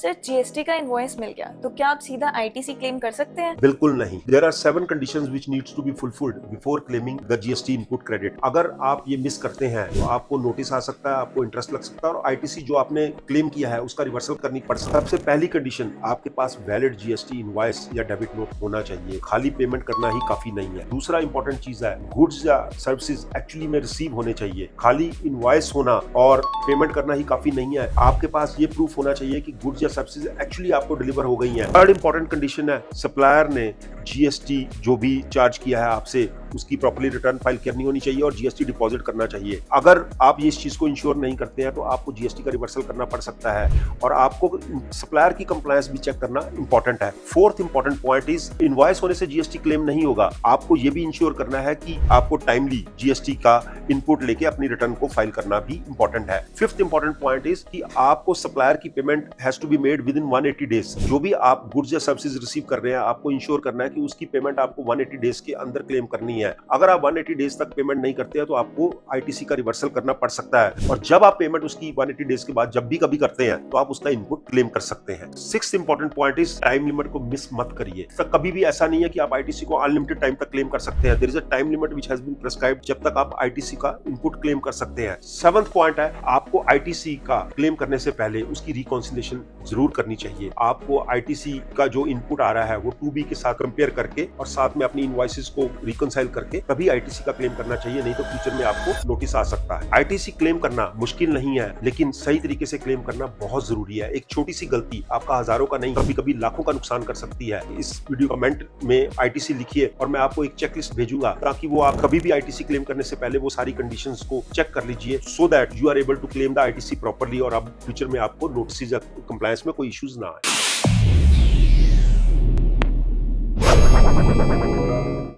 Sir GST का invoice मिल गया तो क्या आप सीधा आईटीसी क्लेम कर सकते हैं? बिल्कुल नहीं। There are 7 conditions which needs to be fulfilled before claiming the GST input credit. अगर आप ये मिस करते हैं तो आपको नोटिस आ सकता है, आपको इंटरेस्ट लग सकता है और आईटीसी जो आपने क्लेम किया है उसका रिवर्सल करनी पड़ सकता है। सबसे पहली कंडीशन, आपके पास वैलिड जीएसटी इनवॉइस या डेबिट नोट होना चाहिए। खाली पेमेंट करना ही काफी नहीं है। दूसरा इंपॉर्टेंट चीज है, गुड्स या सर्विसेज एक्चुअली में रिसीव होने चाहिए। खाली इनवॉइस होना और पेमेंट करना ही काफी नहीं है। आपके पास ये प्रूफ होना चाहिए कि गुड्स या सर्विसेज एक्चुअली आपको डिलीवर हो गई हैं। थर्ड इंपॉर्टेंट कंडीशन है, सप्लायर ने जीएसटी जो भी चार्ज किया है आपसे उसकी प्रॉपर्ली रिटर्न फाइल करनी होनी चाहिए और जीएसटी डिपॉजिट करना चाहिए। अगर आप ये इस चीज को इंश्योर नहीं करते हैं तो आपको जीएसटी का रिवर्सल करना पड़ सकता है और आपको सप्लायर की कंप्लायंस भी चेक करना इंपॉर्टेंट है। Fourth important point is, invoice होने से जीएसटी क्लेम नहीं होगा। आपको ये भी इंश्योर करना है कि आपको टाइमली जीएसटी का इनपुट लेके अपनी रिटर्न को फाइल करना भी इंपॉर्टेंट है। फिफ्थ इंपॉर्टेंट पॉइंट इज कि आपको सप्लायर की payment has to be made within 180 days. जो भी आप गुड्स या सर्विसेज रिसीव कर रहे हैं आपको इंश्योर करना है कि उसकी पेमेंट आपको 180 डेज के अंदर क्लेम करनी है। अगर आप 180 डेज तक पेमेंट नहीं करते हैं तो आपको आईटीसी का रिवर्सल करना पड़ सकता है और जब आप पेमेंट उसकी 180 डेज के बाद जब भी कभी करते हैं तो आप उसका इनपुट क्लेम कर सकते हैं। Sixth important point is, time limit को मिस मत करिए। तो कभी भी ऐसा नहीं है कि आप आईटीसी को अनलिमिटेड टाइम तक क्लेम कर सकते हैं। There is a time limit which has been prescribed जब तक आप आईटीसी का इनपुट क्लेम कर सकते हैं। सेवंथ पॉइंट है, आपको आईटीसी का क्लेम करने से पहले उसकी रिकॉन्सिलेशन जरूर करनी चाहिए। आपको आईटीसी का जो इनपुट आ रहा है वो 2B के साथ कंपेयर करके और साथ में अपनी इनवॉइसेस को रिकॉन्साइल करके तभी आईटीसी का क्लेम करना चाहिए, नहीं तो फ्यूचर में आपको नोटिस आ सकता है। आईटीसी क्लेम करना मुश्किल नहीं है लेकिन सही तरीके से क्लेम करना बहुत जरूरी है। एक छोटी सी गलती आपका हजारों का नहीं, कभी कभी लाखों का नुकसान कर सकती है। इस वीडियो कमेंट में आईटीसी लिखिए और मैं आपको एक चेकलिस्ट भेजूंगा ताकि वो आप कभी भी आईटीसी क्लेम करने से पहले वो सारी कंडीशंस को चेक कर लीजिए, so that you are able to claim the ITC properly और अब फ्यूचर में आपको नोटिस या कंप्लायंस में कोई इश्यूज ना आए।